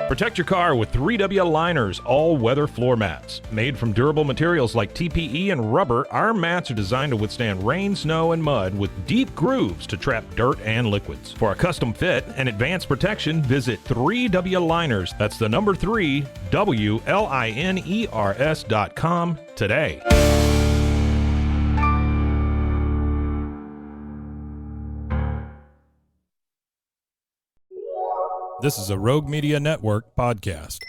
Protect your car with 3W Liners all-weather floor mats. Made from durable materials like TPE and rubber, our mats are designed to withstand rain, snow, and mud with deep grooves to trap dirt and liquids. For a custom fit and advanced protection, visit 3W Liners. That's the number 3, WLINERS.com today. This is a Rogue Media Network podcast.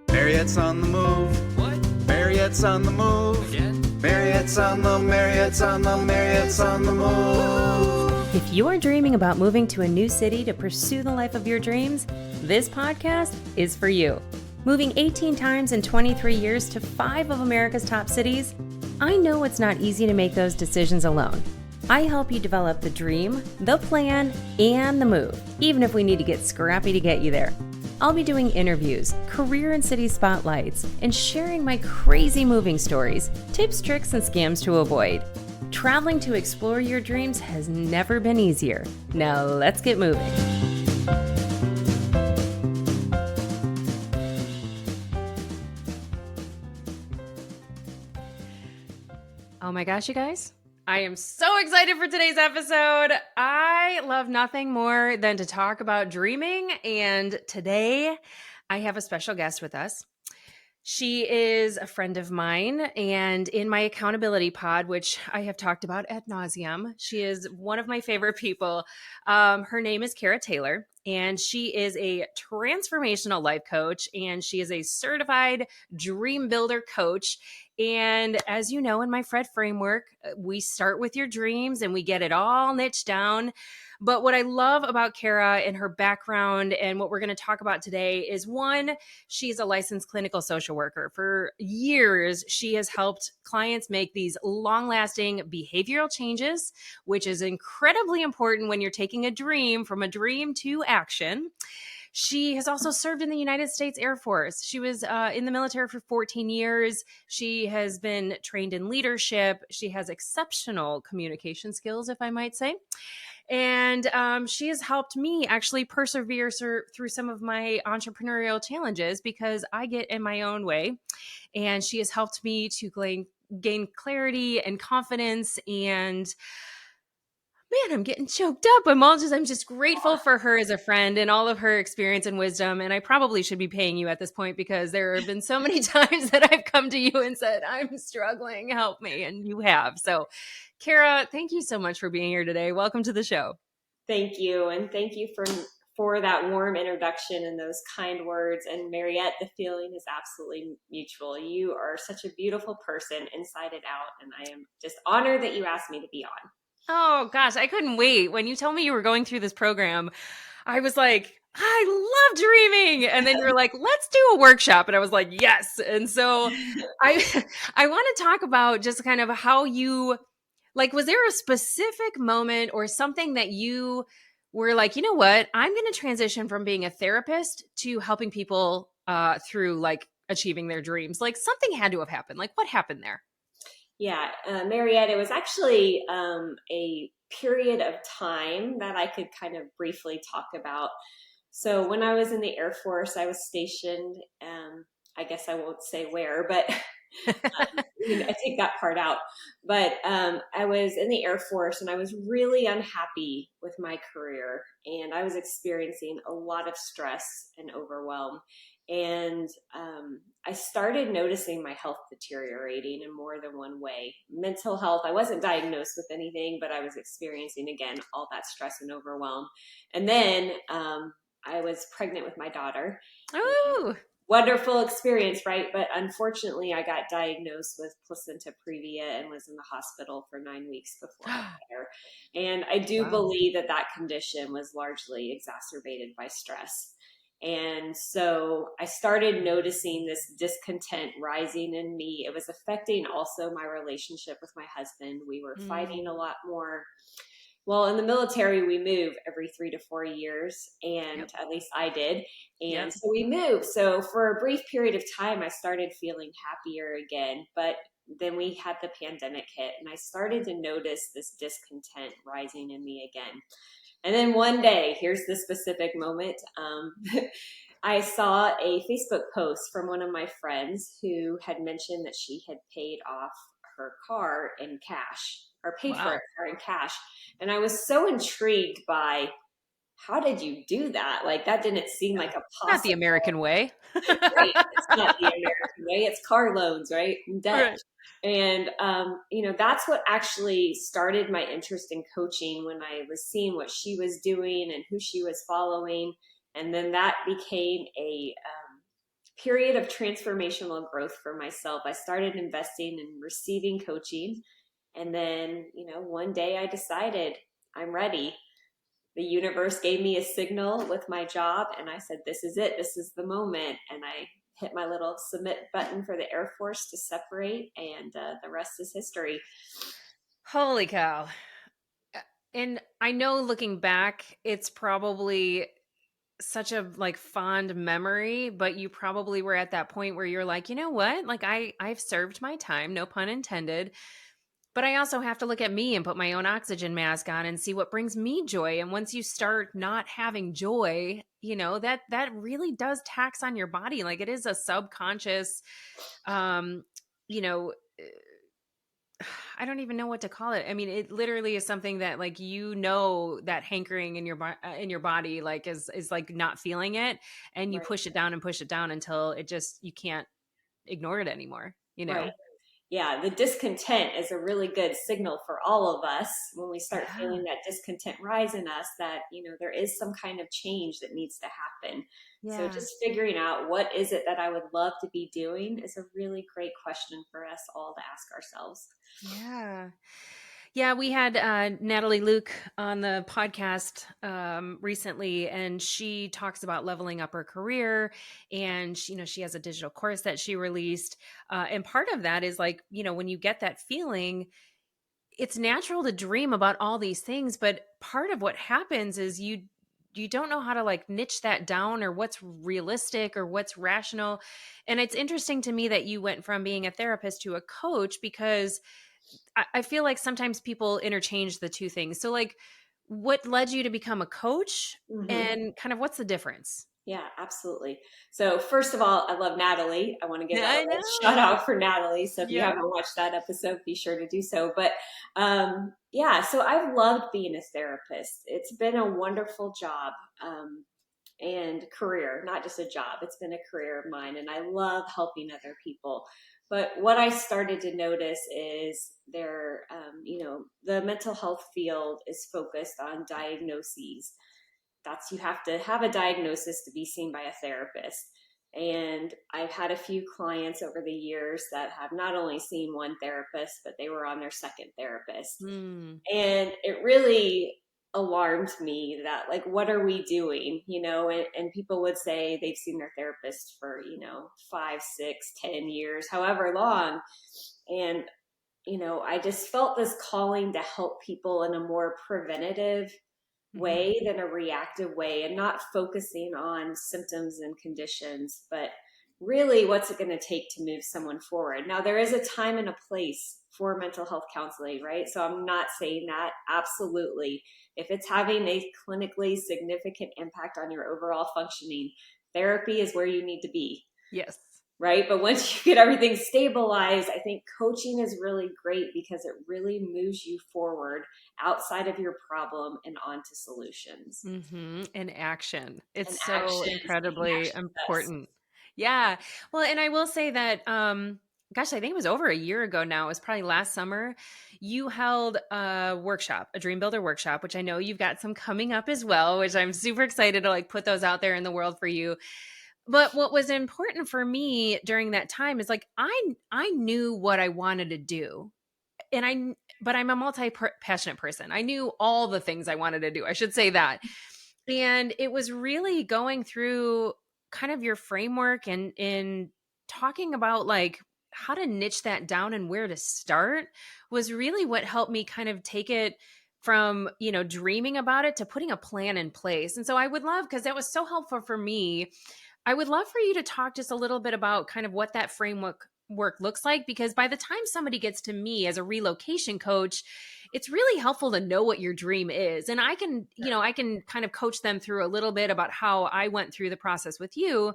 Marriott's on the move. What? Marriott's on the move. Again? Marriott's on the move. If you're dreaming about moving to a new city to pursue the life of your dreams, this podcast is for you. Moving 18 times in 23 years to 5 of America's top cities, I know it's not easy to make those decisions alone. I help you develop the dream, the plan, and the move, even if we need to get scrappy to get you there. I'll be doing interviews, career and city spotlights, and sharing my crazy moving stories, tips, tricks, and scams to avoid. Traveling to explore your dreams has never been easier. Now let's get moving. Oh my gosh, you guys. I am so excited for today's episode. I love nothing more than to talk about dreaming, and today I have a special guest with us. She is a friend of mine, and in my accountability pod, which I have talked about ad nauseum, she is one of my favorite people. Her name is Kara Taylor, and she is a transformational life coach, and she is a certified DreamBuilder coach. And as you know, in my Fred framework, we start with your dreams and we get it all niched down. But what I love about Kara and her background and what we're going to talk about today is, one, she's a licensed clinical social worker. For years, she has helped clients make these long-lasting behavioral changes, which is incredibly important when you're taking a dream from a dream to action. She has also served in the United States Air Force. She was in the military for 14 years. She has been trained in leadership. She has exceptional communication skills, if I might say. And she has helped me actually persevere through some of my entrepreneurial challenges because I get in my own way. And she has helped me to gain clarity and confidence. And man, I'm getting choked up. I'm just grateful for her as a friend and all of her experience and wisdom. And I probably should be paying you at this point because there have been so many times that I've come to you and said, I'm struggling, help me. And you have. So Kara, thank you so much for being here today. Welcome to the show. Thank you. And thank you for that warm introduction and those kind words. And Mariette, the feeling is absolutely mutual. You are such a beautiful person inside and out. And I am just honored that you asked me to be on. Oh gosh, I couldn't wait. When you told me you were going through this program, I was like, I love dreaming. And then you're like, let's do a workshop. And I was like, yes. And so I want to talk about just kind of how you, like, was there a specific moment or something that you were like, you know what, I'm going to transition from being a therapist to helping people through like achieving their dreams? Like something had to have happened. Like what happened there? Yeah, Mariette, it was actually a period of time that I could kind of briefly talk about. So when I was in the Air Force, I was stationed, I guess I won't say where, but I take that part out. But I was in the Air Force and I was really unhappy with my career. And I was experiencing a lot of stress and overwhelm. And I started noticing my health deteriorating in more than one way. Mental health, I wasn't diagnosed with anything, but I was experiencing, again, all that stress and overwhelm. And then I was pregnant with my daughter. Oh, wonderful experience, right? But unfortunately, I got diagnosed with placenta previa and was in the hospital for 9 weeks before I got there. And I do believe that condition was largely exacerbated by stress. And so I started noticing this discontent rising in me. It was affecting also my relationship with my husband. We were fighting a lot more. Well, in the military, we move every 3 to 4 years, and at least I did. And so we moved. So for a brief period of time, I started feeling happier again. But then we had the pandemic hit, and I started to notice this discontent rising in me again. And then one day, here's the specific moment. I saw a Facebook post from one of my friends who had mentioned that she had paid off her car in cash, or paid for Wow. a car in cash. And I was so intrigued by, how did you do that? Like, that didn't seem like a Not the possible, American way. right? It's not the American way. It's car loans, right? And debt. Right. And, that's what actually started my interest in coaching, when I was seeing what she was doing and who she was following. And then that became a period of transformational growth for myself. I started investing and receiving coaching. And then, one day I decided I'm ready. The universe gave me a signal with my job, and I said, this is it. This is the moment. And I hit my little submit button for the Air Force to separate, and the rest is history. Holy cow. And I know, looking back, it's probably such a fond memory, but you probably were at that point where you're like, you know what? Like, I've served my time, no pun intended. But I also have to look at me and put my own oxygen mask on and see what brings me joy. And once you start not having joy, that really does tax on your body. Like, it is a subconscious, you know, I don't even know what to call it. I mean, it literally is something that, that hankering in your body, is like not feeling it, and you Right. push it down and push it down until you can't ignore it anymore. Right. Yeah, the discontent is a really good signal for all of us when we start Yeah. feeling that discontent rise in us, that, there is some kind of change that needs to happen. So Yeah. just figuring out what is it that I would love to be doing is a really great question for us all to ask ourselves. Yeah. Yeah, we had Natalie Luke on the podcast recently, and she talks about leveling up her career. And she has a digital course that she released, and part of that is when you get that feeling, it's natural to dream about all these things, but part of what happens is you don't know how to niche that down, or what's realistic or what's rational. And it's interesting to me that you went from being a therapist to a coach, because I feel like sometimes people interchange the two things. So what led you to become a coach, Mm-hmm. and kind of what's the difference? Yeah, absolutely. So first of all, I love Natalie. I want to give Yeah, I a know. shout out for Natalie. So if you Yeah. haven't watched that episode, be sure to do so. But so I've loved being a therapist. It's been a wonderful job and career, not just a job. It's been a career of mine, and I love helping other people. But what I started to notice is the mental health field is focused on diagnoses. You have to have a diagnosis to be seen by a therapist. And I've had a few clients over the years that have not only seen one therapist, but they were on their second therapist. Mm. And it really alarmed me that, what are we doing? And people would say they've seen their therapist for, 5, 6, 10 years, however long. And, I just felt this calling to help people in a more preventative way than a reactive way, and not focusing on symptoms and conditions, but really what's it going to take to move someone forward. Now, there is a time and a place for mental health counseling, right? So I'm not saying that. Absolutely. If it's having a clinically significant impact on your overall functioning, therapy is where you need to be. Yes. Right. But once you get everything stabilized, I think coaching is really great, because it really moves you forward outside of your problem and onto solutions. Mm-hmm. And action. It's And so actions, incredibly taking action important. Yeah. Well, and I will say that, gosh, I think it was over a year ago now. It was probably last summer. You held a workshop, a DreamBuilder workshop, which I know you've got some coming up as well, which I'm super excited to put those out there in the world for you. But what was important for me during that time is I knew what I wanted to do. But I'm a multi-passionate person. I knew all the things I wanted to do. I should say that. And it was really going through kind of your framework and in talking about how to niche that down and where to start was really what helped me kind of take it from, dreaming about it to putting a plan in place. And so I would love, because that was so helpful for me, I would love for you to talk just a little bit about kind of what that framework work looks like, because by the time somebody gets to me as a relocation coach, it's really helpful to know what your dream is. And I can, I can kind of coach them through a little bit about how I went through the process with you.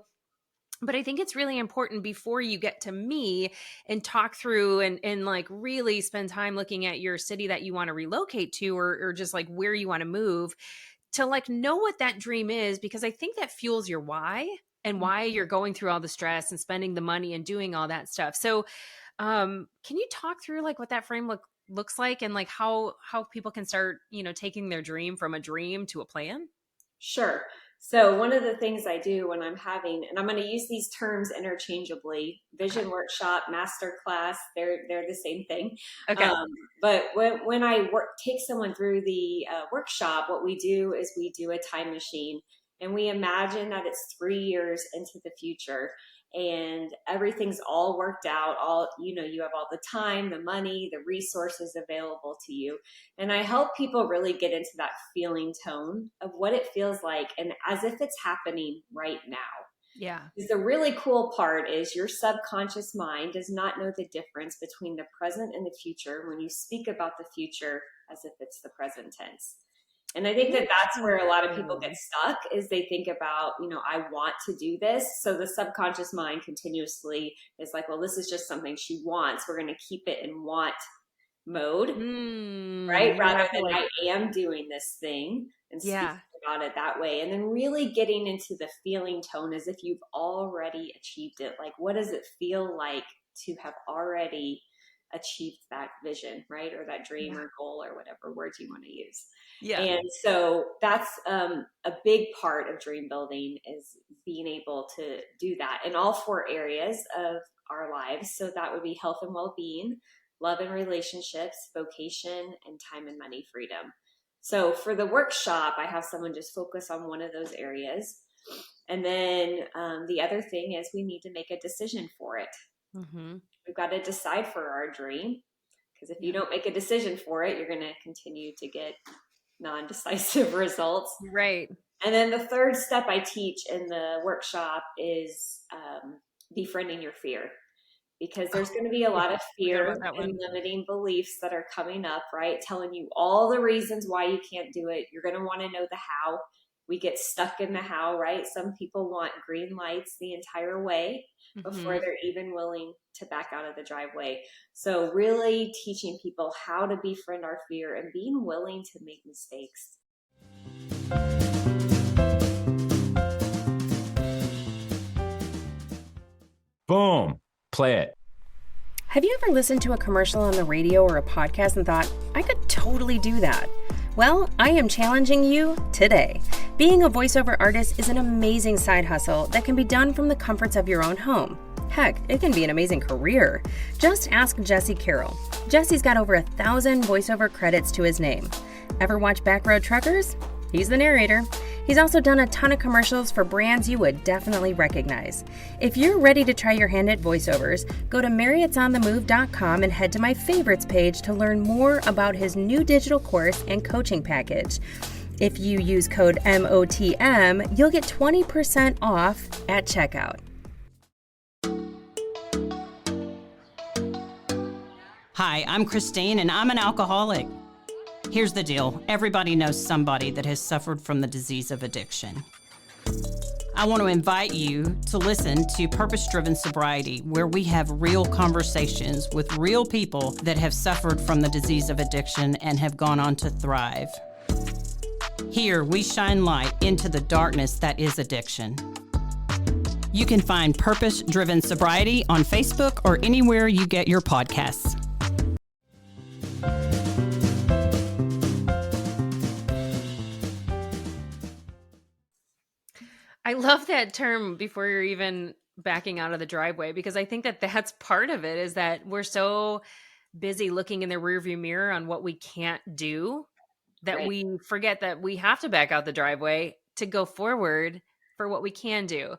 But I think it's really important before you get to me and talk through and like really spend time looking at your city that you want to relocate to, or just like where you want to move, to like know what that dream is, because I think that fuels your why and why you're going through all the stress and spending the money and doing all that stuff. So can you talk through like what that framework looks like, and like how people can start, taking their dream from a dream to a plan? Sure. So one of the things I do when I'm having, and I'm going to use these terms interchangeably, vision workshop, master class, they're the same thing. Okay. But when I take someone through the workshop, what we do is we do a time machine, and we imagine that it's 3 years into the future, and everything's all worked out. You have all the time, the money, the resources available to you. And I help people really get into that feeling tone of what it feels like, and as if it's happening right now. Yeah. Because the really cool part is your subconscious mind does not know the difference between the present and the future when you speak about the future as if it's the present tense. And I think that that's where a lot of people get stuck, is they think about, I want to do this. So the subconscious mind continuously is like, well, this is just something she wants. We're going to keep it in want mode, right? Rather than I am doing this thing, and speaking about it that way. And then really getting into the feeling tone as if you've already achieved it. Like, what does it feel like to have already achieved that vision, right? Or that dream or goal, or whatever words you want to use. Yeah. And so that's a big part of dream building, is being able to do that in all 4 areas of our lives. So that would be health and well-being, love and relationships, vocation, and time and money freedom. So for the workshop, I have someone just focus on one of those areas. And then the other thing is we need to make a decision for it. Mm-hmm. We've got to decide for our dream, because if you don't make a decision for it, you're going to continue to get non-decisive results. Right. And then the third step I teach in the workshop is befriending your fear, because there's going to be a lot of fear and limiting beliefs that are coming up, right? Telling you all the reasons why you can't do it. You're going to want to know the how. We get stuck in the how, right? Some people want green lights the entire way before they're even willing to back out of the driveway. So really teaching people how to befriend our fear and being willing to make mistakes. Boom. Play it. Have you ever listened to a commercial on the radio or a podcast and thought, I could totally do that? Well, I am challenging you today. Being a voiceover artist is an amazing side hustle that can be done from the comforts of your own home. Heck, it can be an amazing career. Just ask Jesse Carroll. Jesse's got over 1,000 voiceover credits to his name. Ever watch Backroad Truckers? He's the narrator. He's also done a ton of commercials for brands you would definitely recognize. If you're ready to try your hand at voiceovers, go to marriottsonthemove.com and head to my favorites page to learn more about his new digital course and coaching package. If you use code MOTM, you'll get 20% off at checkout. Hi, I'm Christine, and I'm an alcoholic. Here's the deal. Everybody knows somebody that has suffered from the disease of addiction. I want to invite you to listen to Purpose-Driven Sobriety, where we have real conversations with real people that have suffered from the disease of addiction and have gone on to thrive. Here, we shine light into the darkness that is addiction. You can find Purpose-Driven Sobriety on Facebook or anywhere you get your podcasts. I love that term, before you're even backing out of the driveway, because I think that that's part of it, is that we're so busy looking in the rearview mirror on what we can't do that we forget that we have to back out the driveway to go forward for what we can do.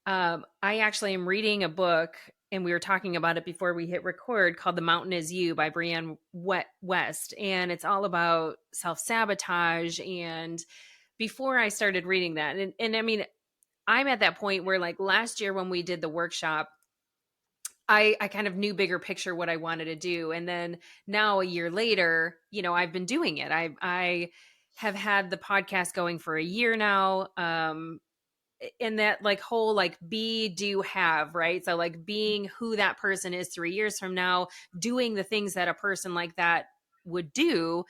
I actually am reading a book, and we were talking about it before we hit record, called The Mountain Is You by Brianne West. And it's all about self-sabotage. And before I started reading that, and I mean, I'm at that point where, like, last year when we did the workshop, I kind of knew bigger picture what I wanted to do. And then now a year later, I've been doing it. I have had the podcast going for a year now. And that like whole like be, do, have, right? So like being who that person is 3 years from now, doing the things that a person like that would do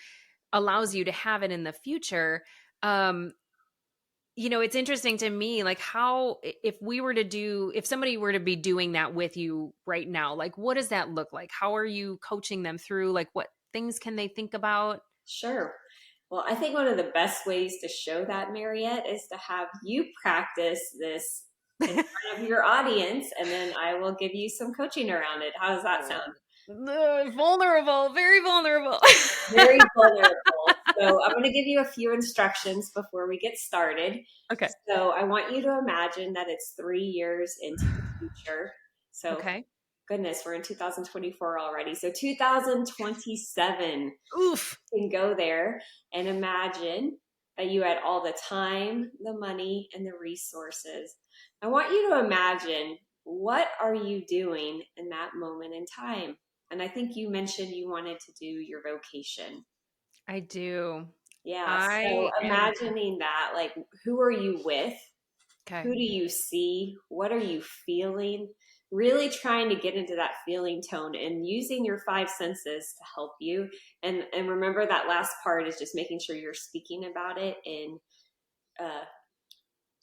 allows you to have it in the future. It's interesting to me, like how, if somebody were to be doing that with you right now, like what does that look like? How are you coaching them through? Like what things can they think about? Sure. Well, I think one of the best ways to show that, Mariette, is to have you practice this in front of your audience, and then I will give you some coaching around it. How does that sound? Vulnerable, very vulnerable. Very vulnerable. So I'm going to give you a few instructions before we get started. Okay. So I want you to imagine that it's 3 years into the future. So Okay. goodness, we're in 2024 already. So 2027. Oof. You can go there and imagine that you had all the time, the money, and the resources. I want you to imagine, what are you doing in that moment in time? And I think you mentioned you wanted to do your vocation. I do. Yeah. So imagining that, like, who are you with? Okay. Who do you see? What are you feeling? Really trying to get into that feeling tone and using your 5 senses to help you. And remember, that last part is just making sure you're speaking about it in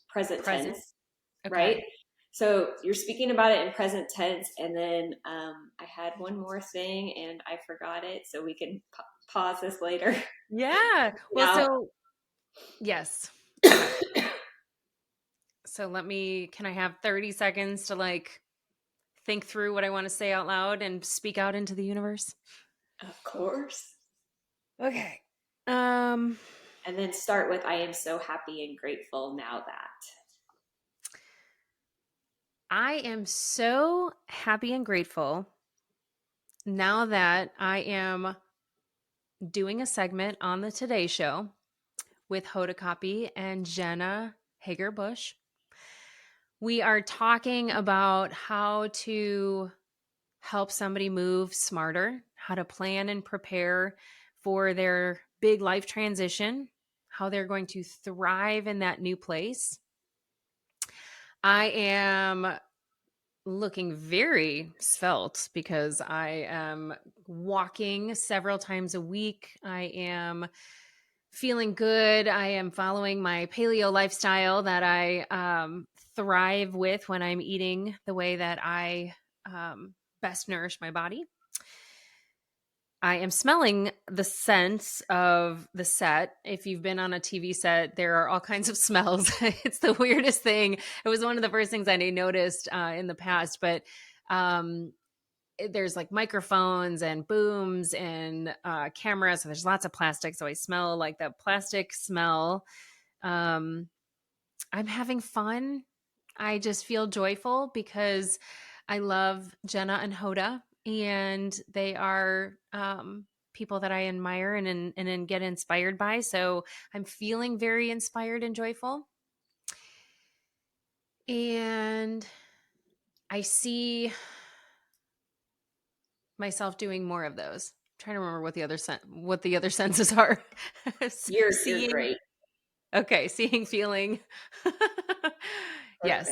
present tense, okay. right? So you're speaking about it in present tense. And then I had one more thing and I forgot it. So we can pause this later. Yeah. Well, Now, so yes. So can I have 30 seconds to like think through what I want to say out loud and speak out into the universe? of course. Okay. And then start with, I am so happy and grateful now that. I am so happy and grateful now that I am doing a segment on the Today Show with Hoda Kotb and Jenna Hager-Bush. We are talking about how to help somebody move smarter, how to plan and prepare for their big life transition, how they're going to thrive in that new place. I am looking very svelte because I am walking several times a week. I am feeling good. I am following my paleo lifestyle that I thrive with when I'm eating the way that I best nourish my body. I am smelling the scents of the set. If you've been on a TV set, there are all kinds of smells. It's the weirdest thing. It was one of the first things I noticed in the past, but there's like microphones and booms and cameras. So there's lots of plastic. So I smell like the plastic smell. I'm having fun. I just feel joyful because I love Jenna and Hoda, and they are people that I admire and get inspired by. So I'm feeling very inspired and joyful. And I see myself doing more of those. I'm trying to remember what the other senses are. You're great. Okay, seeing, feeling. Yes.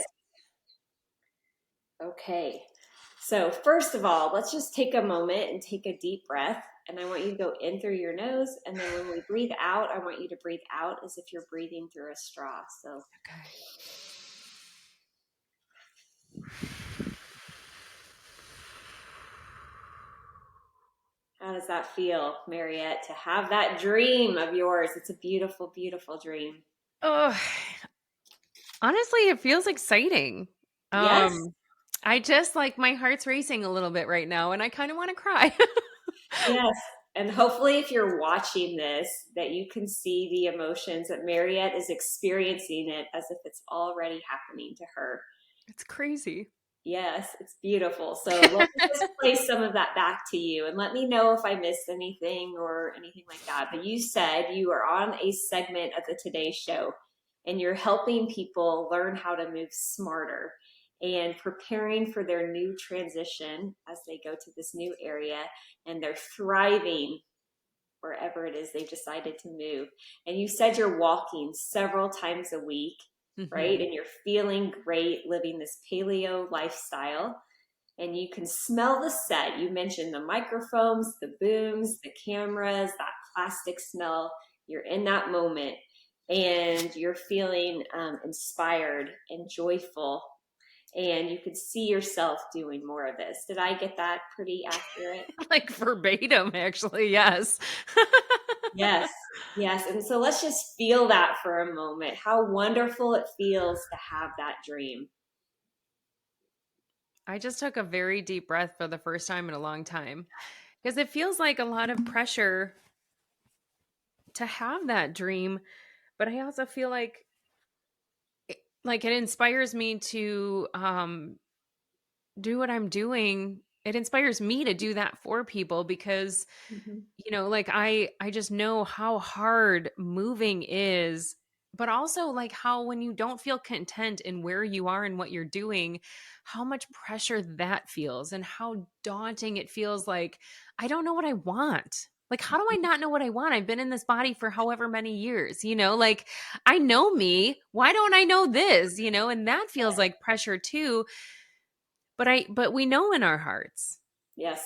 Okay. So first of all, let's just take a moment and take a deep breath. And I want you to go in through your nose. And then when we breathe out, I want you to breathe out as if you're breathing through a straw. So. Okay. How does that feel, Mariette, to have that dream of yours? It's a beautiful, beautiful dream. Oh, honestly, it feels exciting. Yes. I just like my heart's racing a little bit right now and I kind of want to cry. Yes. And hopefully if you're watching this, that you can see the emotions that Mariette is experiencing it as if it's already happening to her. It's crazy. Yes, it's beautiful. So let me just play some of that back to you and let me know if I missed anything or anything like that. But you said you are on a segment of the Today Show and you're helping people learn how to move smarter. and preparing for their new transition as they go to this new area, and they're thriving wherever it is they've decided to move. And you said you're walking several times a week, right? And you're feeling great living this paleo lifestyle. And you can smell the set. You mentioned the microphones, the booms, the cameras, that plastic smell. You're in that moment and you're feeling inspired and joyful. And you could see yourself doing more of this. Did I get that pretty accurate? Like verbatim, actually. Yes. Yes. Yes. And so let's just feel that for a moment. How wonderful it feels to have that dream. I just took a very deep breath for the first time in a long time because it feels like a lot of pressure to have that dream. But I also feel like it inspires me to do what I'm doing. It inspires me to do that for people because, like I just know how hard moving is, but also like how when you don't feel content in where you are and what you're doing, how much pressure that feels and how daunting it feels. Like, I don't know what I want. Like, how do I not know what I want? I've been in this body for however many years, like I know me. Why don't I know this? And that feels like pressure too. But we know in our hearts. Yes.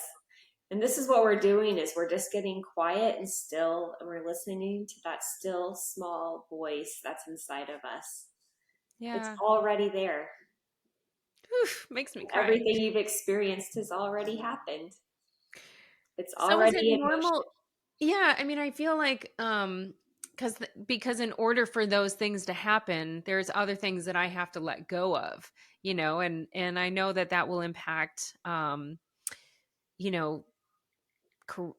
And this is what we're doing is we're just getting quiet and still, and we're listening to that still small voice that's inside of us. Yeah. It's already there. Oof, makes me cry. Everything you've experienced has already happened. It's So is already it normal? Yeah. I mean, I feel like, because in order for those things to happen, there's other things that I have to let go of, and I know that will impact,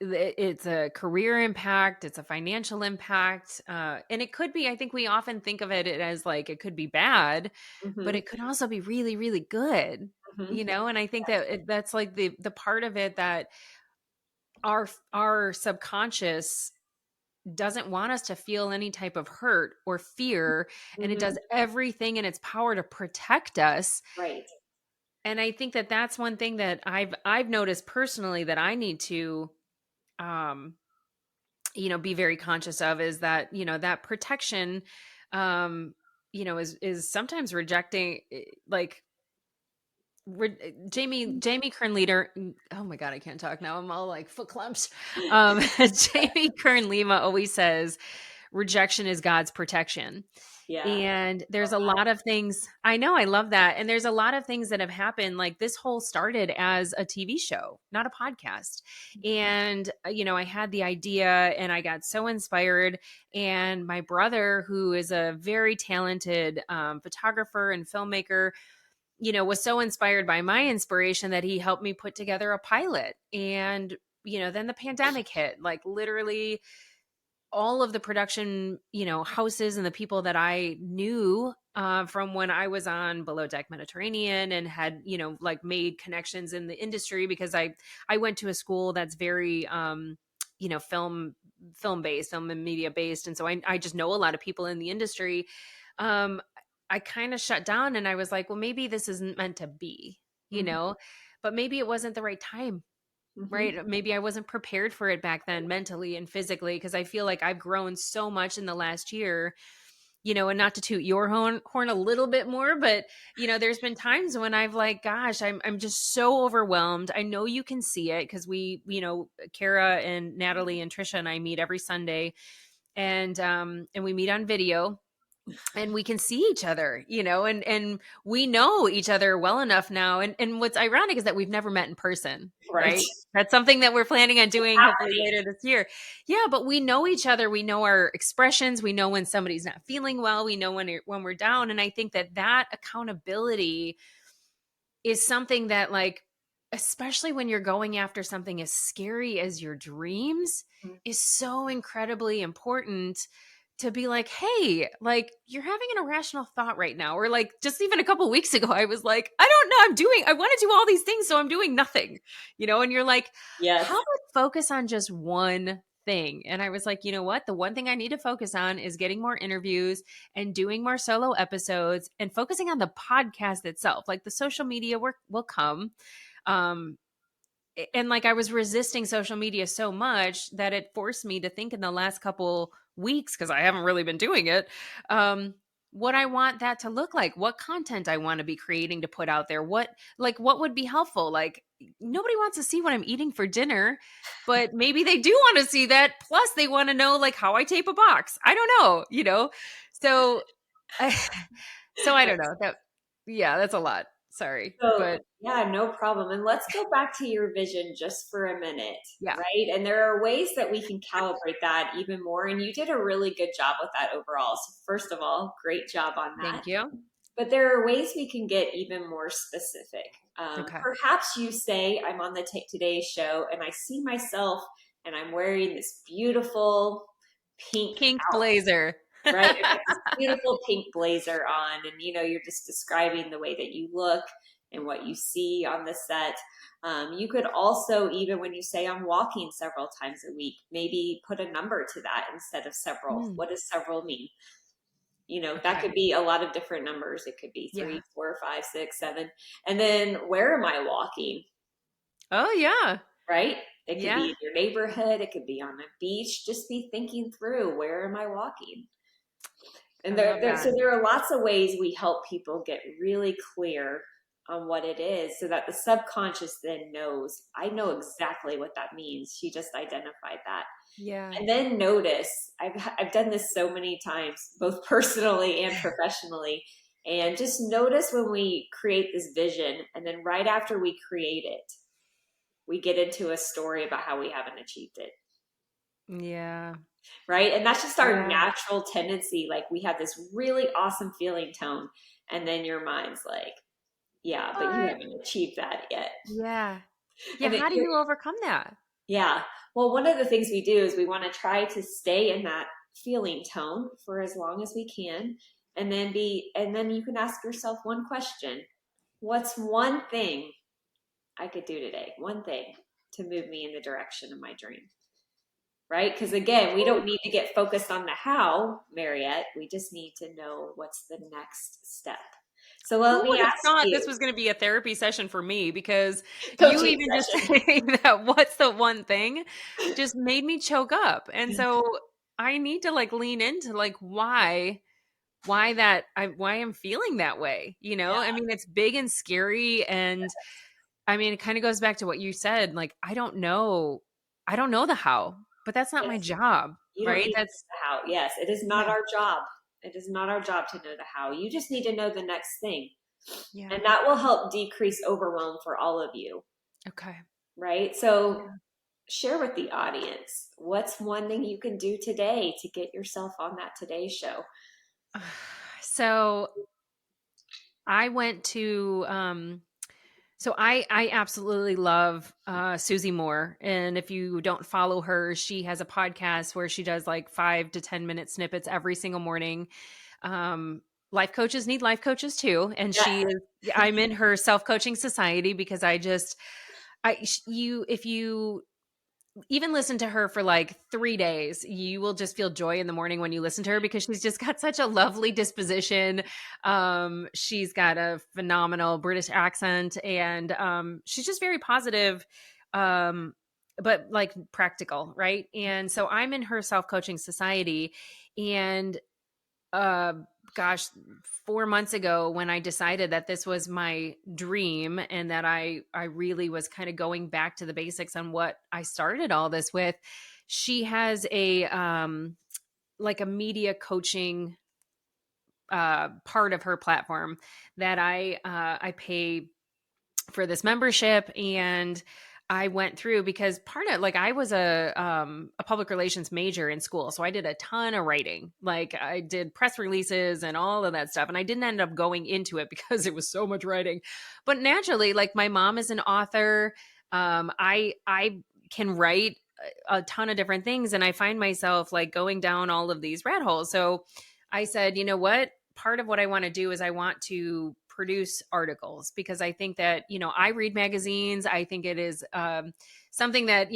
it's a career impact, it's a financial impact, and it could be, I think we often think of it as like, it could be bad, but it could also be really, really good, and I think that's like the part of it that our subconscious doesn't want us to feel any type of hurt or fear, and it does everything in its power to protect us. Right. And I think that that's one thing that I've noticed personally that I need to be very conscious of, is that that protection is sometimes rejecting, like Jamie Kern leader. Oh my God, I can't talk now. I'm all like foot clamps. Jamie Kern Lima always says, rejection is God's protection. Yeah. And there's a lot of things. I know. I love that. And there's a lot of things that have happened. Like, this whole started as a TV show, not a podcast. And, I had the idea and I got so inspired. And my brother, who is a very talented photographer and filmmaker, was so inspired by my inspiration that he helped me put together a pilot. And, then the pandemic hit, like literally all of the production, houses and the people that I knew from when I was on Below Deck Mediterranean and had, like made connections in the industry, because I went to a school that's very, film based, film and media based. And so I just know a lot of people in the industry. I kind of shut down and I was like, well, maybe this isn't meant to be, but maybe it wasn't the right time. Right. Maybe I wasn't prepared for it back then, mentally and physically, because I feel like I've grown so much in the last year, and not to toot your horn a little bit more, but, there's been times when I've like, gosh, I'm just so overwhelmed. I know you can see it because we, Kara and Natalie and Trisha and I meet every Sunday, and we meet on video. And we can see each other, and we know each other well enough now. And what's ironic is that we've never met in person, right? That's something that we're planning on doing hopefully later this year. Yeah, but we know each other. We know our expressions. We know when somebody's not feeling well. We know when we're down. And I think that accountability is something that, like, especially when you're going after something as scary as your dreams, is so incredibly important. To be like, hey, like, you're having an irrational thought right now. Or like, just even a couple of weeks ago, I was like, I don't know, I want to do all these things, so I'm doing nothing, and you're like, yes. How about focus on just one thing. And I was like, you know what? The one thing I need to focus on is getting more interviews and doing more solo episodes and focusing on the podcast itself. Like the social media work will come. And like I was resisting social media so much that it forced me to think in the last couple weeks, because I haven't really been doing it, what I want that to look like, what content I want to be creating to put out there, what would be helpful. Like nobody wants to see what I'm eating for dinner, but maybe they do want to see that. Plus they want to know like how I tape a box. I don't know, so so I don't know that. Yeah, that's a lot. Sorry, So, but yeah, no problem. And let's go back to your vision just for a minute, yeah. right? And there are ways that we can calibrate that even more. And you did a really good job with that overall. So, first of all, great job on that. Thank you. But there are ways we can get even more specific. Okay. Perhaps you say, I'm on the Today Show and I see myself and I'm wearing this beautiful pink outfit, blazer. right? I got this beautiful pink blazer on, and you're just describing the way that you look and what you see on the set. You could also, even when you say I'm walking several times a week, maybe put a number to that instead of several. What does several mean? That could be a lot of different numbers. It could be 3, 4, 5, 6, 7. And then where am I walking? Oh, yeah. Right? It could be in your neighborhood. It could be on a beach. Just be thinking through, where am I walking? And so there are lots of ways we help people get really clear on what it is so that the subconscious then knows, I know exactly what that means. She just identified that. Yeah. And then notice, I've done this so many times, both personally and professionally, and just notice when we create this vision, and then right after we create it, we get into a story about how we haven't achieved it. Yeah. Right. And that's just our natural tendency. Like we have this really awesome feeling tone, and then your mind's like, yeah, but you haven't achieved that yet. Yeah. Yeah. How do you overcome that? Yeah. Well, one of the things we do is we want to try to stay in that feeling tone for as long as we can. And then you can ask yourself one question. What's one thing I could do today? One thing to move me in the direction of my dream. Right? Because again, we don't need to get focused on the how, Mariette. We just need to know what's the next step. So let me ask thought you. This was going to be a therapy session for me, because you even just saying that what's the one thing just made me choke up. And so I need to like lean into like why I'm feeling that way. I mean, it's big and scary. And I mean, it kind of goes back to what you said. Like, I don't know the how, but that's not my job, right? That's the how. Yes, it is not our job. It is not our job to know the how. You just need to know the next thing. Yeah. And that will help decrease overwhelm for all of you. Okay. Right? So share with the audience, what's one thing you can do today to get yourself on that Today Show? So I went to so I absolutely love Susie Moore. And if you don't follow her, she has a podcast where she does like 5 to 10 minute snippets every single morning. Life coaches need life coaches too. And I'm in her self-coaching society because if you even listen to her for like 3 days, you will just feel joy in the morning when you listen to her, because she's just got such a lovely disposition. She's got a phenomenal British accent, and she's just very positive, but like practical, right? And so I'm in her self-coaching society, and gosh, 4 months ago when I decided that this was my dream and that I really was kind of going back to the basics on what I started all this with, she has a like a media coaching part of her platform that I pay for this membership. And I went through, because part of like I was a public relations major in school. So I did a ton of writing. Like I did press releases and all of that stuff. And I didn't end up going into it because it was so much writing. But naturally, like my mom is an author. I can write a ton of different things. And I find myself like going down all of these rat holes. So I said, you know what? Part of what I want to do is I want to produce articles, because I think that, I read magazines. I think it is something that,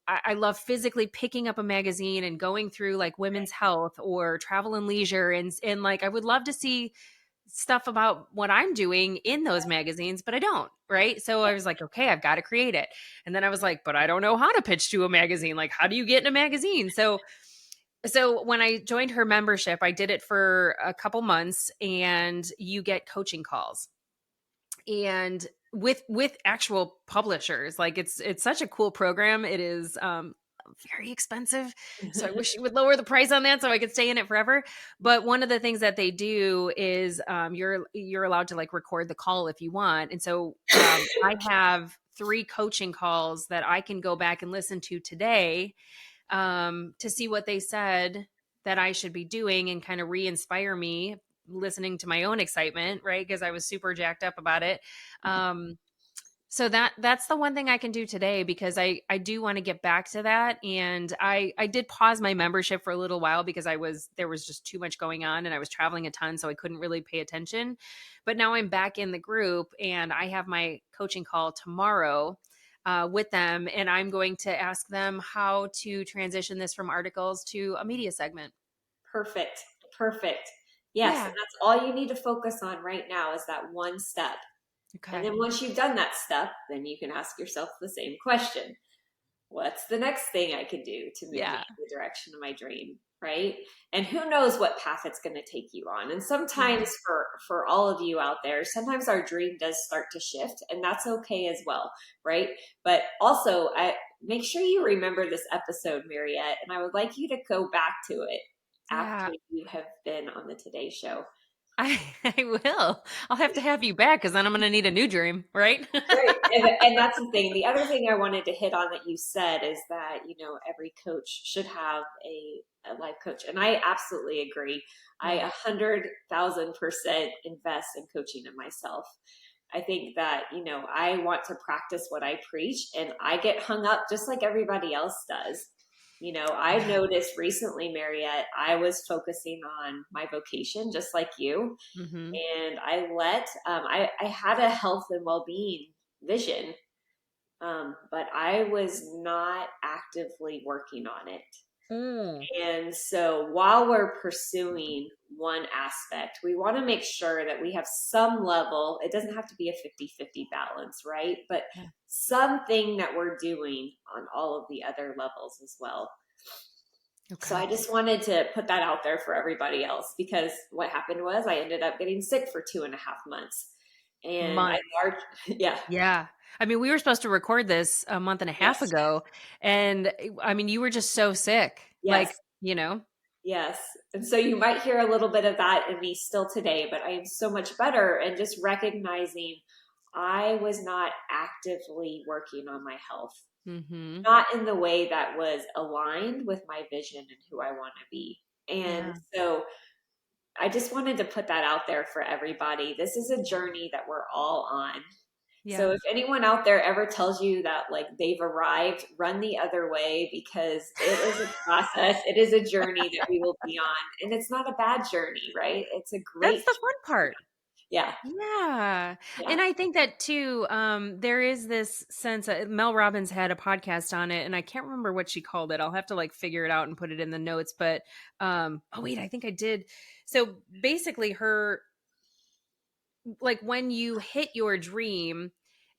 I love physically picking up a magazine and going through like women's health or travel and leisure. And like, I would love to see stuff about what I'm doing in those magazines, but I don't. Right. So I was like, okay, I've got to create it. And then I was like, but I don't know how to pitch to a magazine. Like, how do you get in a magazine? So when I joined her membership, I did it for a couple months, and you get coaching calls and with actual publishers. Like it's such a cool program. It is very expensive, so I wish you would lower the price on that so I could stay in it forever. But one of the things that they do is you're allowed to like record the call if you want. And so I have 3 coaching calls that I can go back and listen to today, to see what they said that I should be doing and kind of re-inspire me, listening to my own excitement, right? Because I was super jacked up about it. So that's the one thing I can do today, because I do want to get back to that. And I did pause my membership for a little while because there was just too much going on and I was traveling a ton, so I couldn't really pay attention. But now I'm back in the group, and I have my coaching call tomorrow with them, and I'm going to ask them how to transition this from articles to a media segment. Perfect. Yes. Yeah. And that's all you need to focus on right now is that one step. Okay. And then once you've done that step, then you can ask yourself the same question. What's the next thing I can do to move me in the direction of my dream? Right. And who knows what path it's going to take you on. And sometimes for all of you out there, sometimes our dream does start to shift, and that's okay as well. Right. But also make sure you remember this episode, Mariette, and I would like you to go back to it after you have been on the Today Show. I will. I'll have to have you back, because then I'm going to need a new dream, right? Right. And that's the thing. The other thing I wanted to hit on that you said is that, every coach should have a life coach. And I absolutely agree. I 100,000% invest in coaching in myself. I think that, I want to practice what I preach, and I get hung up just like everybody else does. I've noticed recently, Mariette, I was focusing on my vocation, just like you. Mm-hmm. And I I had a health and well-being vision, but I was not actively working on it. And so while we're pursuing one aspect, we want to make sure that we have some level. It doesn't have to be a 50-50 balance, right? But something that we're doing on all of the other levels as well. Okay. So I just wanted to put that out there for everybody else, because what happened was I ended up getting sick for 2.5 months. And Yeah. I mean, we were supposed to record this a month and a half ago. And I mean, you were just so sick. Yes. Yes. And so you might hear a little bit of that in me still today, but I am so much better. And just recognizing I was not actively working on my health, not in the way that was aligned with my vision and who I want to be. And so I just wanted to put that out there for everybody. This is a journey that we're all on. Yeah. So if anyone out there ever tells you that like they've arrived, run the other way, because it is a process. It is a journey that we will be on. And it's not a bad journey, right? It's a great That's the fun part. Yeah. And I think that too, there is this sense Mel Robbins had a podcast on it, and I can't remember what she called it. I'll have to like figure it out and put it in the notes. But, I think I did. So basically like when you hit your dream,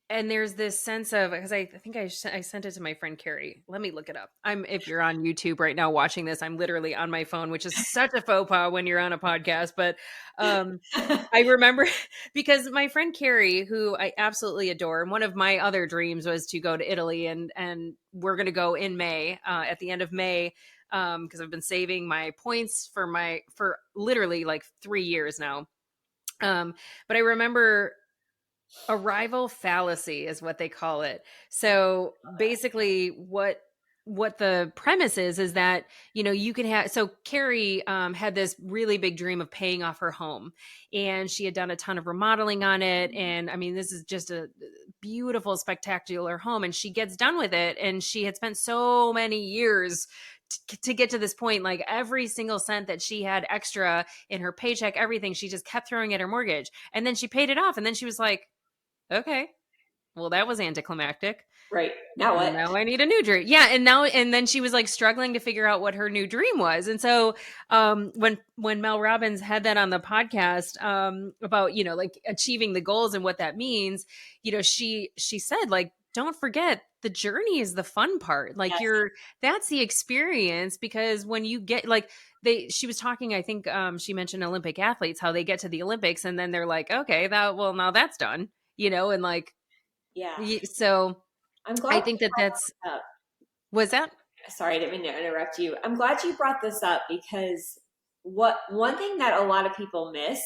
and there's this sense of, because I think I sent it to my friend Carrie. Let me look it up. If you're on YouTube right now watching this, I'm literally on my phone, which is such a faux pas when you're on a podcast. But I remember, because my friend Carrie, who I absolutely adore, and one of my other dreams was to go to Italy, and we're going to go in May, at the end of May, because I've been saving my points for literally like 3 years now. But I remember arrival fallacy is what they call it. So basically what the premise is that, you can have, so Carrie had this really big dream of paying off her home, and she had done a ton of remodeling on it. And I mean, this is just a beautiful, spectacular home, and she gets done with it. And she had spent so many years to get to this point, like every single cent that she had extra in her paycheck, everything, she just kept throwing at her mortgage. And then she paid it off. And then she was like, okay, well, that was anticlimactic. Right. Now what? Now I need a new dream. Yeah. And then she was like struggling to figure out what her new dream was. And so, when Mel Robbins had that on the podcast, about, like achieving the goals and what that means, she said, like, don't forget the journey is the fun part. Like Yes. that's the experience, because when you get like, she was talking, I think, she mentioned Olympic athletes, how they get to the Olympics and then they're like, okay, now that's done, and like, Yeah. so I'm glad I think you brought that's, this up. was that? Sorry, I didn't mean to interrupt you. I'm glad you brought this up, because one thing that a lot of people miss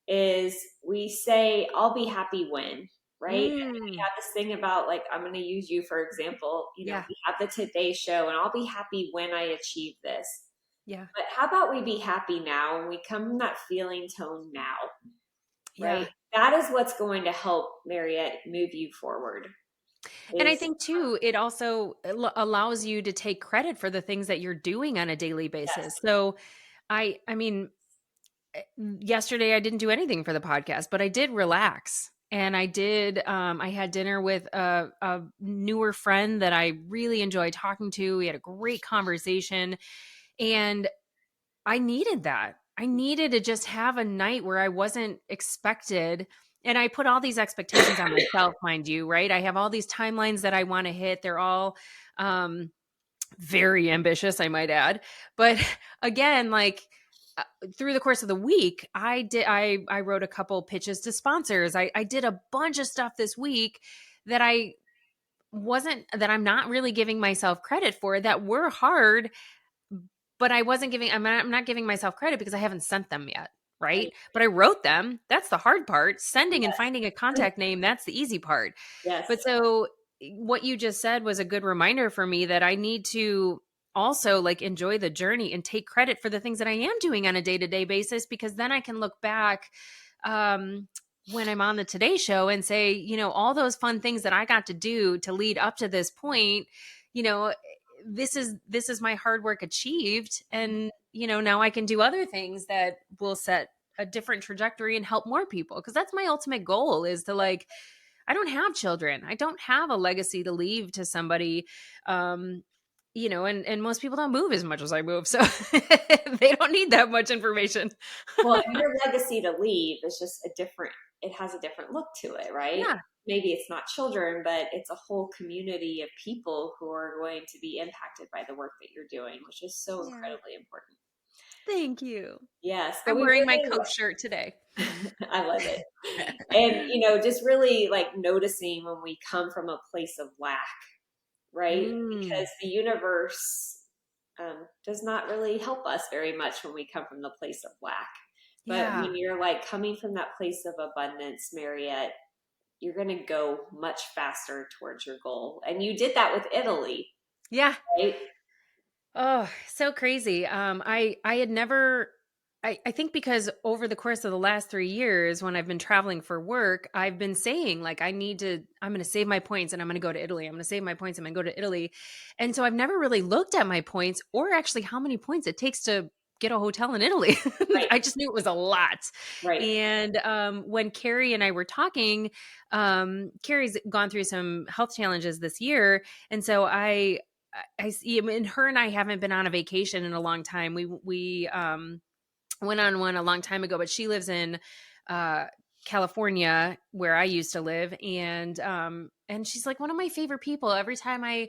is we say, I'll be happy when, right? And we have this thing about, like, I'm going to use you for example, Yeah. we have the Today Show and I'll be happy when I achieve this. Yeah. But how about we be happy now, and we come from that feeling tone now, right? That is what's going to help Mariette move you forward. And I think too, it also allows you to take credit for the things that you're doing on a daily basis. Yes. So I mean, yesterday I didn't do anything for the podcast, but I did relax. And I did, I had dinner with a newer friend that I really enjoyed talking to. We had a great conversation, and I needed that. I needed to just have a night where I wasn't expected. And I put all these expectations on myself, mind you, right? I have all these timelines that I want to hit. They're all very ambitious, I might add. But again, like, through the course of the week, I wrote a couple pitches to sponsors. I did a bunch of stuff this week that I'm not really giving myself credit for, that were hard, but I'm not giving myself credit because I haven't sent them yet. Right. But I wrote them. That's the hard part. Sending and finding a contact name, that's the easy part. Yes. But so what you just said was a good reminder for me that I need to also, like, enjoy the journey and take credit for the things that I am doing on a day-to-day basis, because then I can look back when I'm on the Today Show and say, all those fun things that I got to do to lead up to this point, this is my hard work achieved. And, now I can do other things that will set a different trajectory and help more people. Cause that's my ultimate goal, is to, like, I don't have children. I don't have a legacy to leave to somebody. And most people don't move as much as I move. So they don't need that much information. Well, your legacy to leave is just it has a different look to it, right? Yeah. Maybe it's not children, but it's a whole community of people who are going to be impacted by the work that you're doing, which is so incredibly important. Thank you. Yes. I'm wearing my Coach shirt today. I love it. And, just really, like, noticing when we come from a place of lack, right? Because the universe does not really help us very much when we come from the place of lack. But when you're, like, coming from that place of abundance, Mariette, you're going to go much faster towards your goal. And you did that with Italy. Yeah. Right? Oh, so crazy. I had never, I think because over the course of the last 3 years, when I've been traveling for work, I've been saying, like, I'm going to save my points and I'm going to go to Italy. I'm going to save my points. I'm going to go to Italy. And so I've never really looked at my points, or actually how many points it takes to get a hotel in Italy. Right. I just knew it was a lot. Right. And when Carrie and I were talking, Carrie's gone through some health challenges this year. And so I see, and her and I haven't been on a vacation in a long time. We went on one a long time ago, but she lives in California, where I used to live. And she's like one of my favorite people. Every time I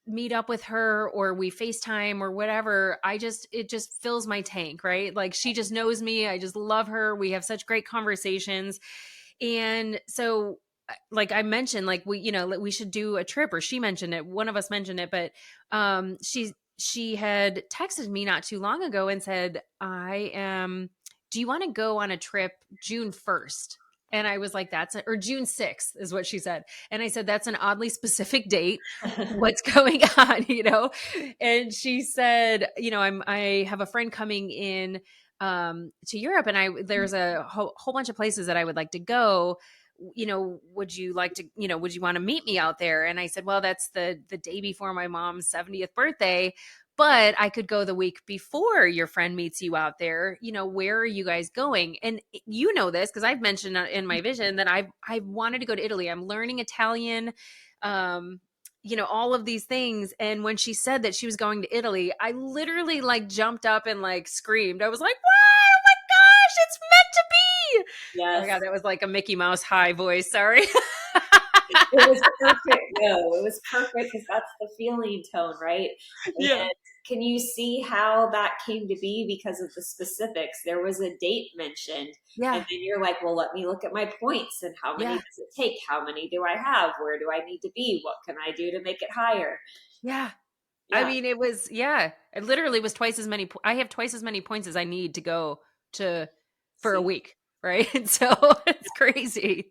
meet up with her, or we FaceTime or whatever, it just fills my tank, right? Like, she just knows me. I just love her. We have such great conversations. And so, like I mentioned, like, we should do a trip, or she mentioned it. One of us mentioned it, but she had texted me not too long ago and said, do you want to go on a trip June 1st? And I was like, or June 6th is what she said. And I said, that's an oddly specific date. What's going on, And she said, I have a friend coming in to Europe, and there's a whole bunch of places that I would like to go. Would you want to meet me out there? And I said, well, that's the day before my mom's 70th birthday, but I could go the week before your friend meets you out there. Where are you guys going? And you know this because I've mentioned in my vision that I wanted to go to Italy. I'm learning Italian, all of these things. And when she said that she was going to Italy, I literally like jumped up and like screamed. I was like, "Wow, oh my gosh, it's meant to be!" Oh my Yes. God, that was like a Mickey Mouse high voice. Sorry. It was perfect. No, it was perfect because that's the feeling tone, right? Yeah. And can you see how that came to be because of the specifics? There was a date mentioned. Yeah. And then you're like, well, let me look at my points and how many Yeah. does it take? How many do I have? Where do I need to be? What can I do to make it higher? Yeah. Yeah. I mean, it literally was twice as many. I have twice as many points as I need to go for a See? week. Right. So it's crazy.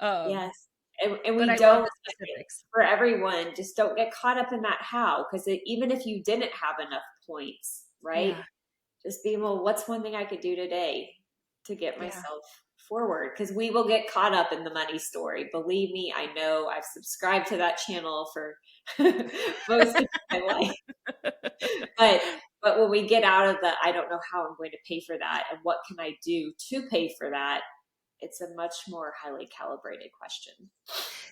Yes. And But we I love don't, the specifics. for everyone, just don't get caught up in that how, because even if you didn't have enough points, right? Yeah. Just be, well, what's one thing I could do today to get Yeah. myself forward? Because we will get caught up in the money story. Believe me, I know. I've subscribed to that channel for most of my life. But when we get out of the, I don't know how I'm going to pay for that and what can I do to pay for that, it's a much more highly calibrated question.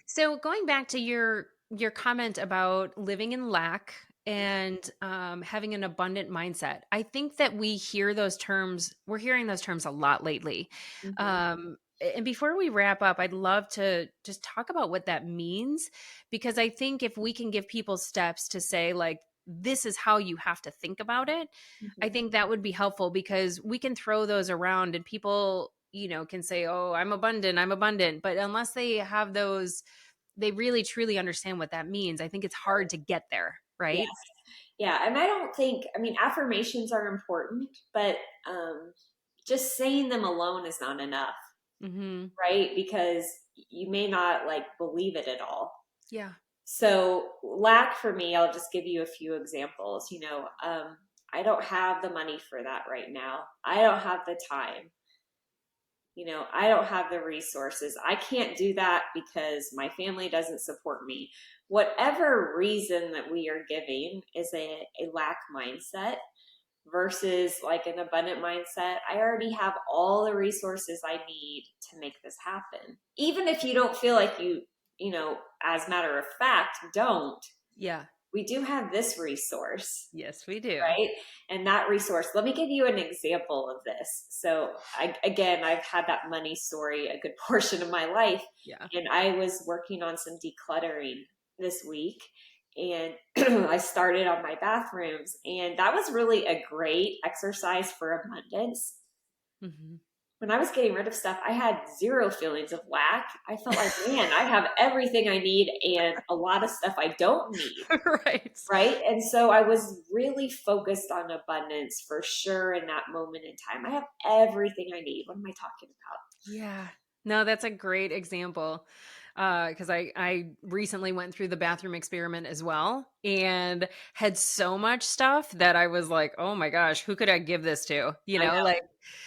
So going back to your comment about living in lack and having an abundant mindset, I think that we're hearing those terms a lot lately. Mhm. And before we wrap up, I'd love to just talk about what that means, because I think if we can give people steps to say, like, this is how you have to think about it, I Mhm. think that would be helpful, because we can throw those around and people, can say, oh, I'm abundant. But unless they have those, they really truly understand what that means, I think it's hard to get there. Yes. Right. Yeah. And I mean, affirmations are important, but just saying them alone is not enough, Mm-hmm. right? Because you may not like believe it at all. Yeah. So lack for me, I'll just give you a few examples. I don't have the money for that right now. I don't have the time. I don't have the resources. I can't do that because my family doesn't support me. Whatever reason that we are giving is a lack mindset versus like an abundant mindset. I already have all the resources I need to make this happen. Even if you don't feel like as a matter of fact, don't. Yeah. We do have this resource. Yes, we do. Right. And that resource, let me give you an example of this. So I've had that money story a good portion of my life. Yeah. And I was working on some decluttering this week, and I started on my bathrooms, and that was really a great exercise for abundance. Mm-hmm. When I was getting rid of stuff, I had zero feelings of lack. I felt like, man, I have everything I need and a lot of stuff I don't need. Right. Right. And so I was really focused on abundance for sure in that moment in time. I have everything I need. What am I talking about? Yeah. No, that's a great example. Because I recently went through the bathroom experiment as well and had so much stuff that I was like, oh my gosh, who could I give this to? I know. Like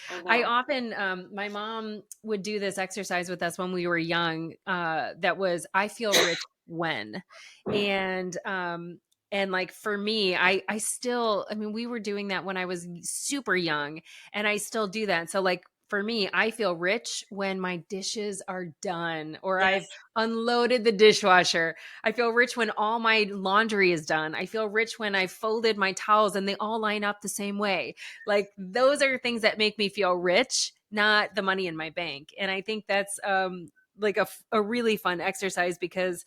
I I know. often, my mom would do this exercise with us when we were young. That was, I feel rich when, and like for me, I still, I mean, we were doing that when I was super young, and I still do that. So like for me, I feel rich when my dishes are done or Yes. I've unloaded the dishwasher. I feel rich when all my laundry is done. I feel rich when I folded my towels and they all line up the same way. Like those are things that make me feel rich, not the money in my bank. And I think that's like a really fun exercise, because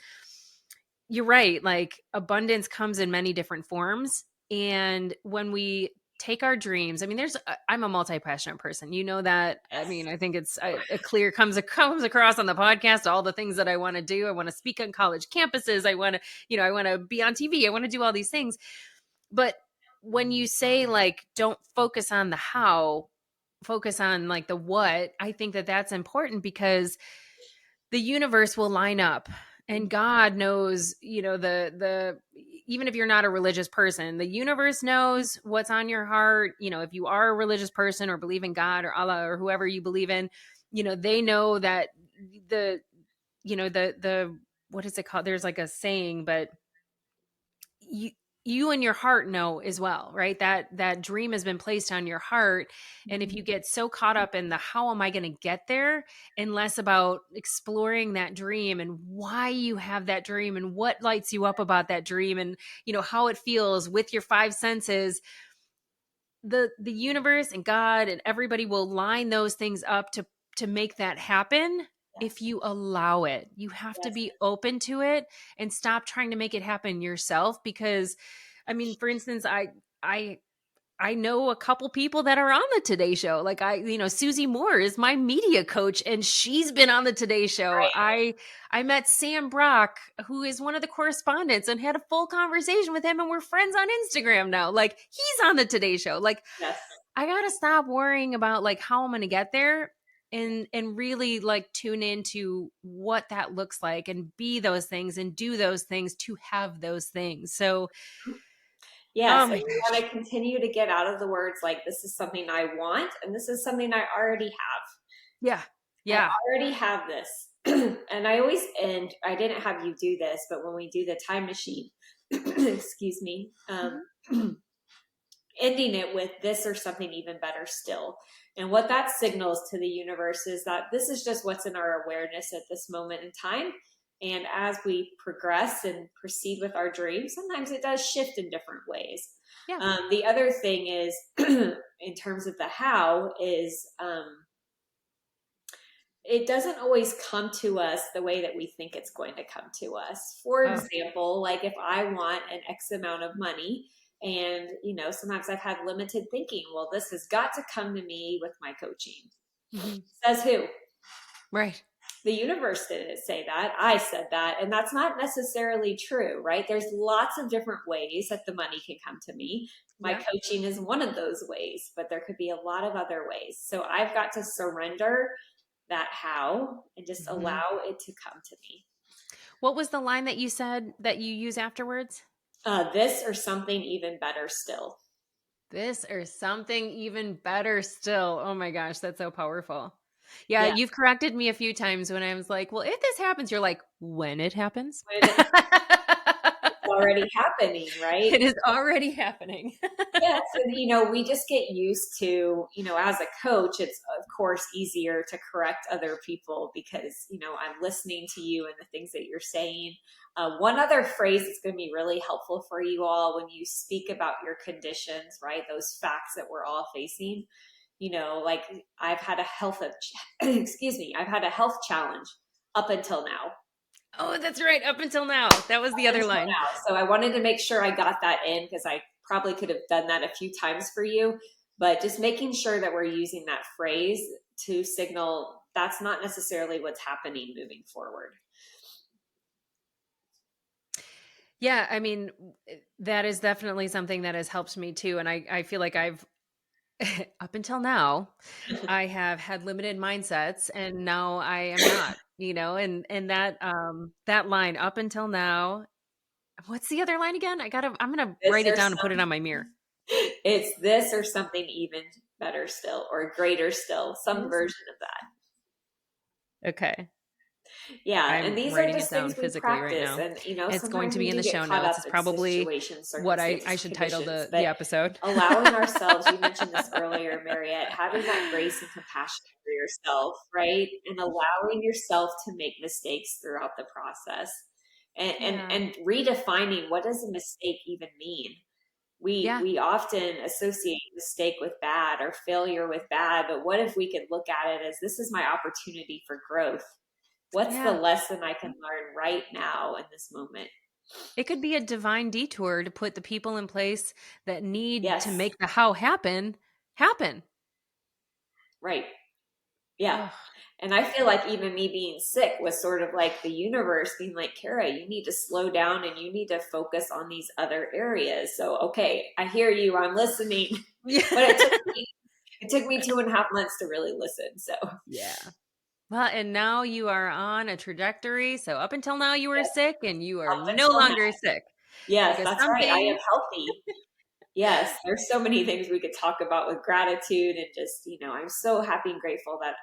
you're right. Like abundance comes in many different forms. And when we take our dreams, I mean, I'm a multi-passionate person. You know that. I mean, I think it's a clear comes across on the podcast, all the things that I want to do. I want to speak on college campuses. I want to be on TV. I want to do all these things. But when you say like, don't focus on the how, focus on like the what, I think that that's important, because the universe will line up, and God knows, the even if you're not a religious person, the universe knows what's on your heart. If you are a religious person or believe in God or Allah or whoever you believe in, they know that the what is it called? There's like a saying, but you and your heart know as well, right? That dream has been placed on your heart. And if you get so caught up in the how am I going to get there and less about exploring that dream and why you have that dream and what lights you up about that dream and how it feels with your five senses, the universe and God and everybody will line those things up to make that happen. Yes. If you allow it, you have to be open to it and stop trying to make it happen yourself. Because I mean, for instance, I know a couple people that are on the Today Show. Like Susie Moore is my media coach and she's been on the Today Show. Right. I met Sam Brock, who is one of the correspondents, and had a full conversation with him, and we're friends on Instagram now. Like, he's on the Today Show. Like, Yes. I got to stop worrying about like how I'm going to get there and really like tune into what that looks like and be those things and do those things to have those things. So yes, oh my and you gosh. want to continue to get out of the words like, this is something I want, and this is something I already have. Yeah. Yeah. I already have this. And I didn't have you do this, but when we do the time machine, excuse me, ending it with this or something even better still. And what that signals to the universe is that this is just what's in our awareness at this moment in time. And as we progress and proceed with our dreams, sometimes it does shift in different ways. Yeah. The other thing is, in terms of the how, is it doesn't always come to us the way that we think it's going to come to us. For example, like if I want an X amount of money, and, sometimes I've had limited thinking. Well, this has got to come to me with my coaching. Mm-hmm. Says who? Right. The universe didn't say that. I said that. And that's not necessarily true, right? There's lots of different ways that the money can come to me. My coaching is one of those ways, but there could be a lot of other ways. So I've got to surrender that how and just allow it to come to me. What was the line that you said that you use afterwards? This or something even better still. This or something even better still. Oh my gosh, that's so powerful. Yeah, you've corrected me a few times when I was like, well, if this happens, you're like, when it happens? It's already happening, right? It is already happening. Yes. And, we just get used to, as a coach, it's of course easier to correct other people because, I'm listening to you and the things that you're saying. One other phrase that's going to be really helpful for you all when you speak about your conditions, right? Those facts that we're all facing, like I've had a health, I've had a health challenge up until now. Oh, that's right. Up until now. That was the other line. Now. So I wanted to make sure I got that in because I probably could have done that a few times for you, but just making sure that we're using that phrase to signal that's not necessarily what's happening moving forward. Yeah, I mean, that is definitely something that has helped me too. And I feel like I've, up until now, I have had limited mindsets and now I am not, and that line up until now, what's the other line again? I'm going to write it down and put it on my mirror. It's this or something even better still, or greater still, some version of that. Okay. Yeah, and these are just things we practice, right now. And it's going to be in the show notes. It's probably what I should title the episode. Allowing ourselves, you mentioned this earlier, Mariette, having that grace and compassion for yourself, right? And allowing yourself to make mistakes throughout the process, and redefining what does a mistake even mean. We often associate mistake with bad or failure with bad, but what if we could look at it as this is my opportunity for growth? What's the lesson I can learn right now in this moment? It could be a divine detour to put the people in place that need to make the how happen. Right. Yeah. And I feel like even me being sick was sort of like the universe being like, Kara, you need to slow down and you need to focus on these other areas. So, okay, I hear you. I'm listening. But it took me 2.5 months to really listen. So, yeah. Well, and now you are on a trajectory. So up until now you were sick and you are no longer sick. Yes, that's right. I am healthy. Yes, there's so many things we could talk about with gratitude and just, I'm so happy and grateful that,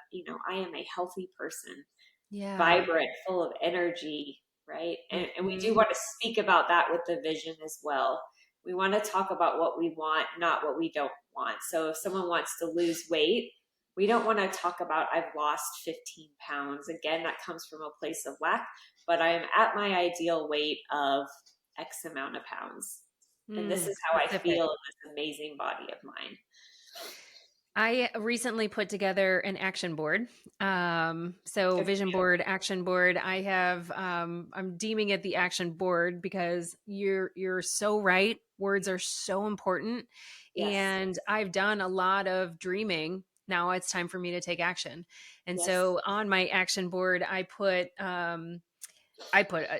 I am a healthy person, vibrant, full of energy, right? And we do want to speak about that with the vision as well. We want to talk about what we want, not what we don't want. So if someone wants to lose weight, we don't want to talk about, I've lost 15 pounds. Again, that comes from a place of lack, but I'm at my ideal weight of X amount of pounds. And this is how I feel in this amazing body of mine. I recently put together an action board. So vision board, action board. I have, I'm deeming it the action board because you're so right. Words are so important. Yes. And I've done a lot of dreaming. Now it's time for me to take action. And so on my action board, I put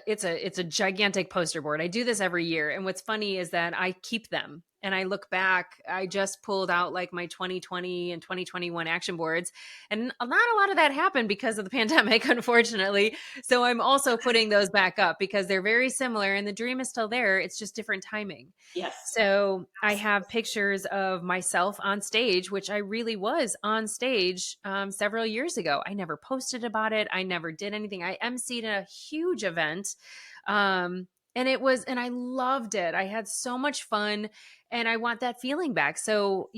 it's a gigantic poster board. I do this every year. And what's funny is that I keep them and I look back. I just pulled out like my 2020 and 2021 action boards, and not a lot of that happened because of the pandemic, unfortunately. So I'm also putting those back up because they're very similar and the dream is still there. It's just different timing. Yes. So I have pictures of myself on stage, which I really was on stage several years ago. I never posted about it. I never did anything. I emceed a huge event. And I loved it. I had so much fun and I want that feeling back. So,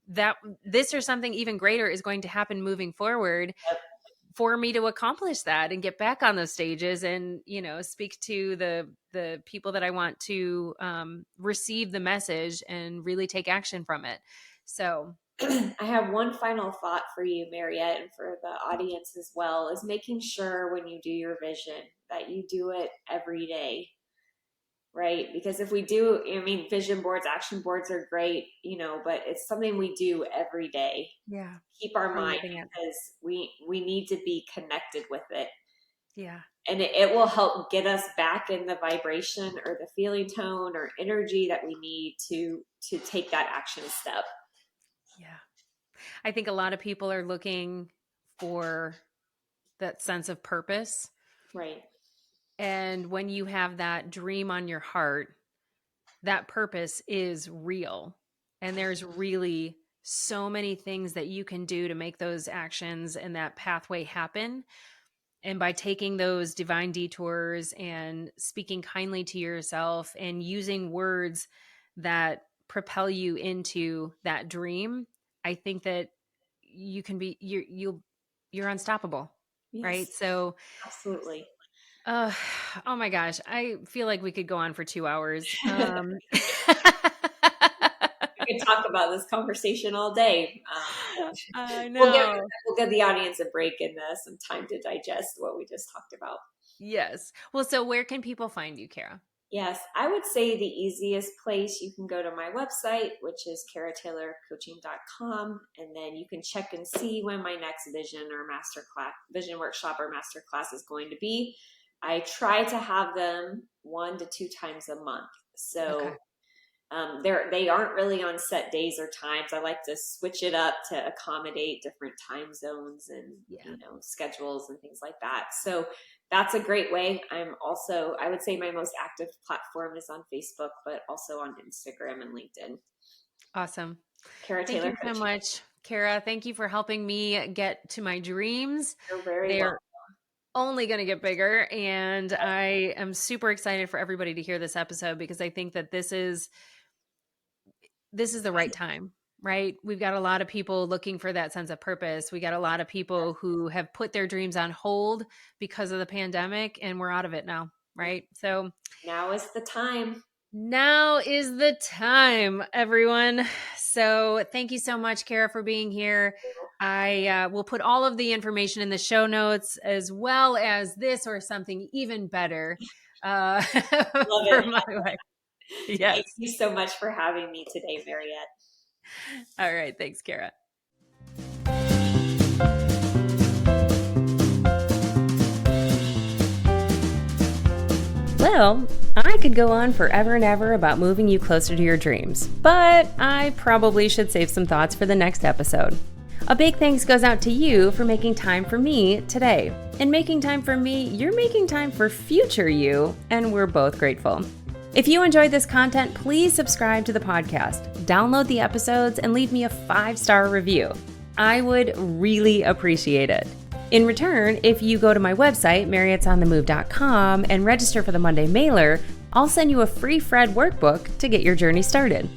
that this or something even greater is going to happen moving forward for me to accomplish that and get back on those stages and, speak to the people that I want to receive the message and really take action from it. So I have one final thought for you, Mariette, and for the audience as well, is making sure when you do your vision that you do it every day, right? Because if we do, vision boards, action boards are great, but it's something we do every day. Yeah. Keep our mind, because we need to be connected with it. Yeah. And it will help get us back in the vibration or the feeling tone or energy that we need to take that action step. Yeah. I think a lot of people are looking for that sense of purpose. Right. And when you have that dream on your heart, that purpose is real. And there's really so many things that you can do to make those actions and that pathway happen. And by taking those divine detours and speaking kindly to yourself and using words that propel you into that dream, I think that you can be, you're unstoppable. Yes, right? So absolutely. Oh my gosh. I feel like we could go on for 2 hours. We could talk about this conversation all day. I know. We'll give the audience a break and some time to digest what we just talked about. Yes. Well, so where can people find you, Kara? Yes, I would say the easiest place, you can go to my website, which is karataylorcoaching.com, and then you can check and see when my next vision workshop or masterclass is going to be. I try to have them 1 to 2 times a month. So they aren't really on set days or times. I like to switch it up to accommodate different time zones and schedules and things like that. So that's a great way. I would say my most active platform is on Facebook, but also on Instagram and LinkedIn. Awesome. Kara Taylor. Thank you so much, Kara. Thank you for helping me get to my dreams. You're very welcome. Only going to get bigger. And I am super excited for everybody to hear this episode because I think that this is the right time, right? We've got a lot of people looking for that sense of purpose. We got a lot of people who have put their dreams on hold because of the pandemic, and we're out of it now, right? So now is the time. Now is the time, everyone. So thank you so much, Kara, for being here. I will put all of the information in the show notes, as well as this or something even better. Love for it. My life. Yes. Thank you so much for having me today, Mariette. All right. Thanks, Kara. Well, I could go on forever and ever about moving you closer to your dreams, but I probably should save some thoughts for the next episode. A big thanks goes out to you for making time for me today. And making time for me, you're making time for future you, and we're both grateful. If you enjoyed this content, please subscribe to the podcast, download the episodes, and leave me a 5-star review. I would really appreciate it. In return, if you go to my website, marriottsonthemove.com, and register for the Monday mailer, I'll send you a free Fred workbook to get your journey started.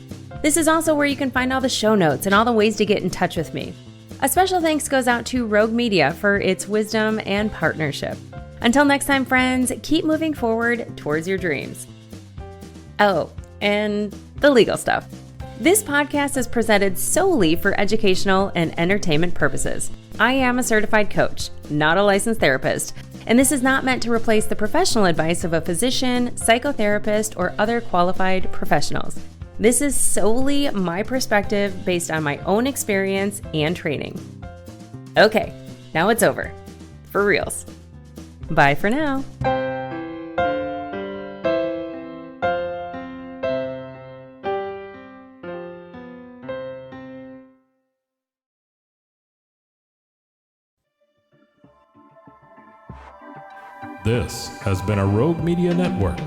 This is also where you can find all the show notes and all the ways to get in touch with me. A special thanks goes out to Rogue Media for its wisdom and partnership. Until next time, friends, keep moving forward towards your dreams. Oh, and the legal stuff. This podcast is presented solely for educational and entertainment purposes. I am a certified coach, not a licensed therapist, and this is not meant to replace the professional advice of a physician, psychotherapist, or other qualified professionals. This is solely my perspective based on my own experience and training. Okay, now it's over. For reals. Bye for now. This has been a Rogue Media Network